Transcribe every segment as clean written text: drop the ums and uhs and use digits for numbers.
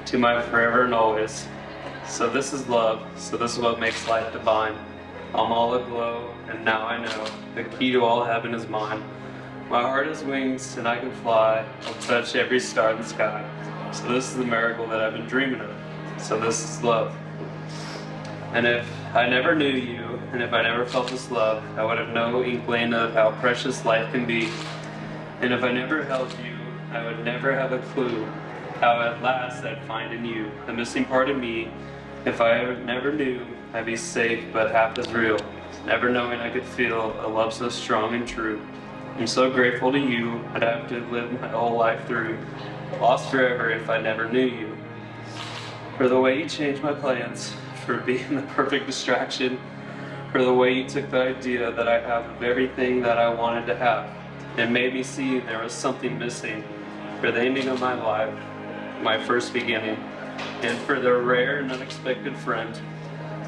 to my forever and always. So this is love, so this is what makes life divine. I'm all aglow, and now I know the key to all heaven is mine. My heart has wings, and I can fly. I'll touch every star in the sky. So this is the miracle that I've been dreaming of. So this is love. And if I never knew you, and if I never felt this love, I would have no inkling of how precious life can be. And if I never held you, I would never have a clue how at last I'd find in you the missing part of me. If I never knew, I'd be safe but half as real, never knowing I could feel a love so strong and true. I'm so grateful to you, I'd have to live my whole life through, lost forever if I never knew you. For the way you changed my plans, for being the perfect distraction, for the way you took the idea that I have of everything that I wanted to have, and made me see there was something missing, for the ending of my life, my first beginning, and for the rare and unexpected friend,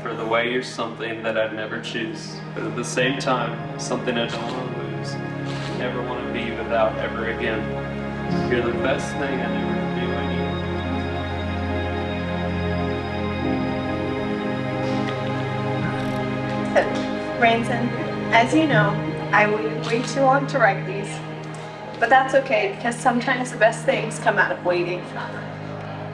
for the way you're something that I'd never choose, but at the same time, something I don't want to lose, never want to be without ever again. You're the best thing I never knew I needed. Bransyn, as you know, I waited way too long to write these, but that's okay because sometimes the best things come out of waiting.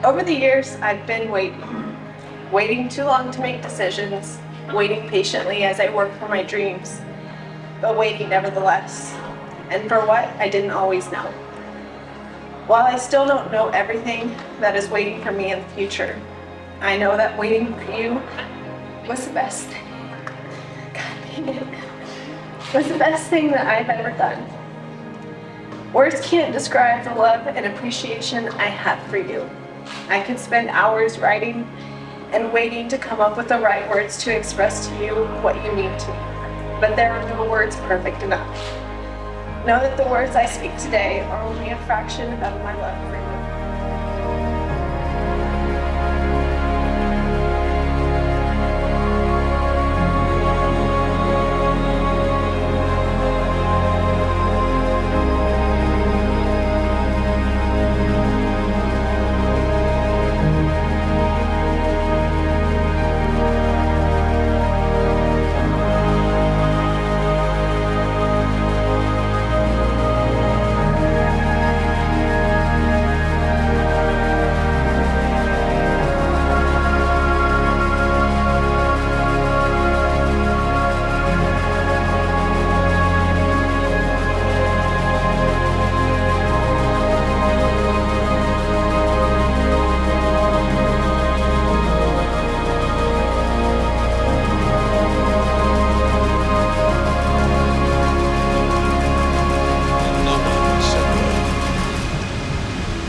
Over the years, I've been waiting too long to make decisions, waiting patiently as I work for my dreams, but waiting nevertheless, and for what I didn't always know. While I still don't know everything that is waiting for me in the future, I know that waiting for you was the best thing. Was the best thing that I've ever done. Words can't describe the love and appreciation I have for you. I could spend hours writing and waiting to come up with the right words to express to you what you mean to me. But there are no words perfect enough. Know that the words I speak today are only a fraction of my love for you.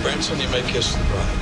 Bransyn, you may kiss the bride.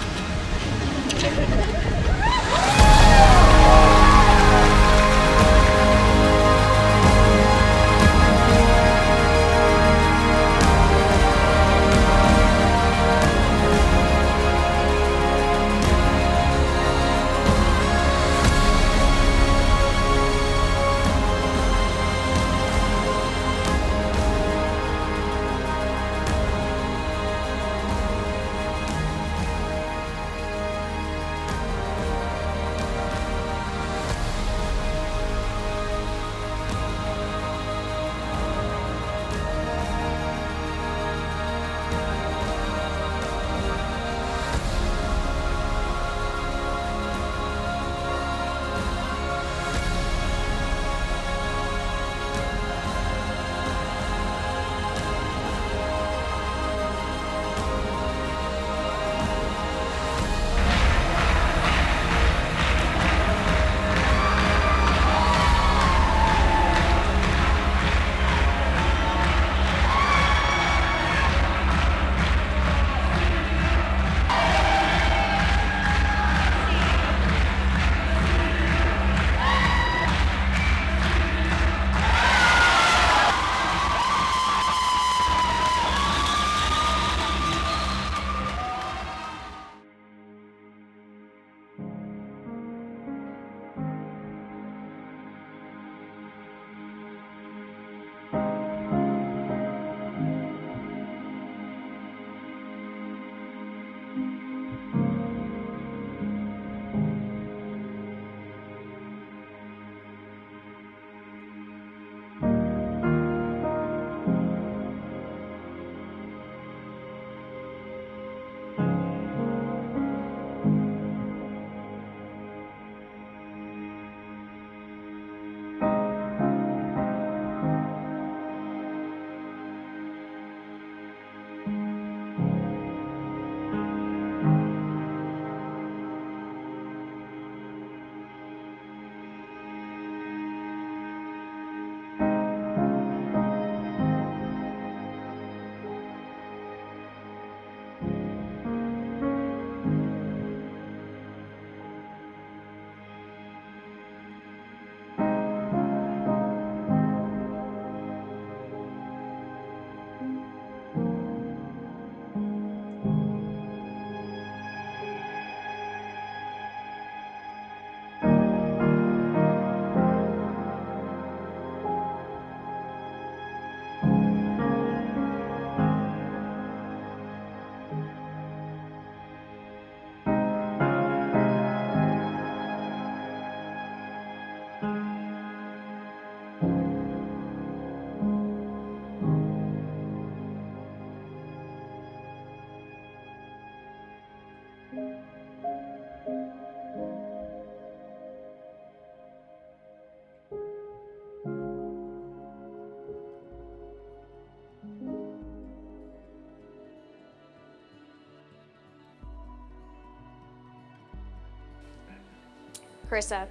Karissa,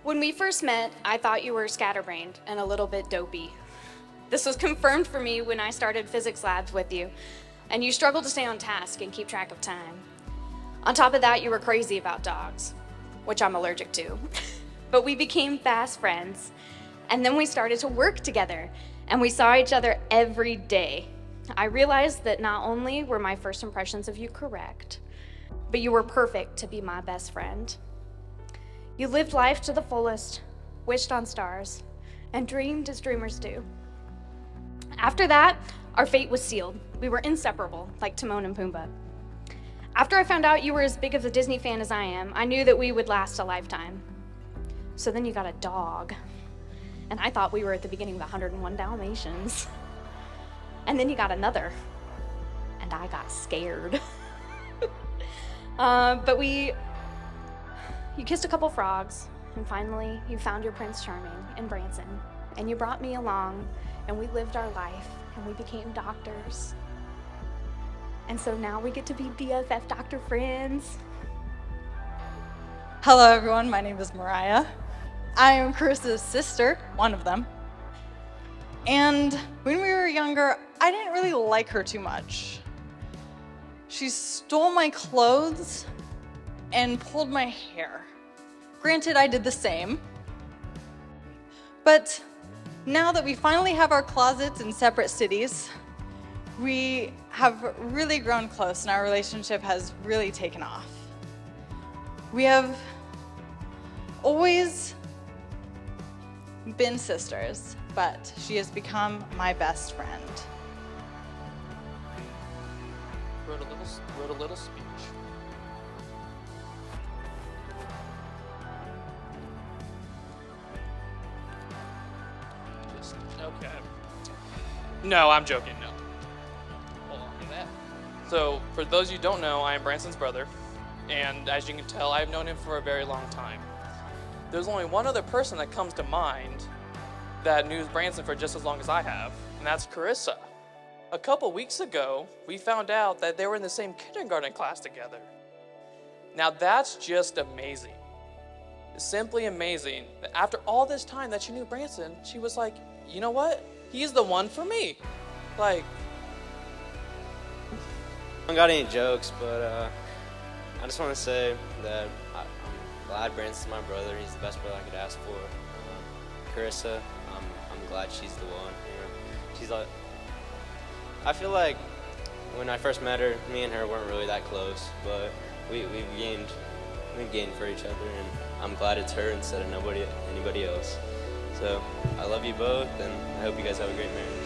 when we first met, I thought you were scatterbrained and a little bit dopey. This was confirmed for me when I started physics labs with you, and you struggled to stay on task and keep track of time. On top of that, you were crazy about dogs, which I'm allergic to. But we became fast friends, and then we started to work together, and we saw each other every day. I realized that not only were my first impressions of you correct, but you were perfect to be my best friend. You lived life to the fullest, wished on stars, and dreamed as dreamers do. After that, our fate was sealed. We were inseparable, like Timon and Pumbaa. After I found out you were as big of a Disney fan as I am, I knew that we would last a lifetime. So then you got a dog, and I thought we were at the beginning of 101 Dalmatians. And then you got another, and I got scared. You kissed a couple frogs, and finally you found your Prince Charming in Bransyn, and you brought me along, and we lived our life, and we became doctors. And so now we get to be BFF doctor friends. Hello everyone, my name is Mariah. I am Carissa's sister, one of them. And when we were younger, I didn't really like her too much. She stole my clothes and pulled my hair. Granted, I did the same. But now that we finally have our closets in separate cities, we have really grown close and our relationship has really taken off. We have always been sisters, but she has become my best friend. Wrote a little speech. Okay. No, I'm joking. No. Hold on to that. So, for those you who don't know, I am Branson's brother, and as you can tell, I've known him for a very long time. There's only one other person that comes to mind that knew Bransyn for just as long as I have, and that's Karissa. A couple weeks ago, we found out that they were in the same kindergarten class together. Now that's just amazing. Simply amazing. After all this time that she knew Bransyn, she was like, you know what? He's the one for me. Like, I don't got any jokes, but I just want to say that I'm glad Branson's my brother. He's the best brother I could ask for. Karissa, I'm glad she's the one. You know, she's like, I feel like when I first met her, me and her weren't really that close, but we've gained for each other, and I'm glad it's her instead of anybody else. So I love you both, and I hope you guys have a great marriage.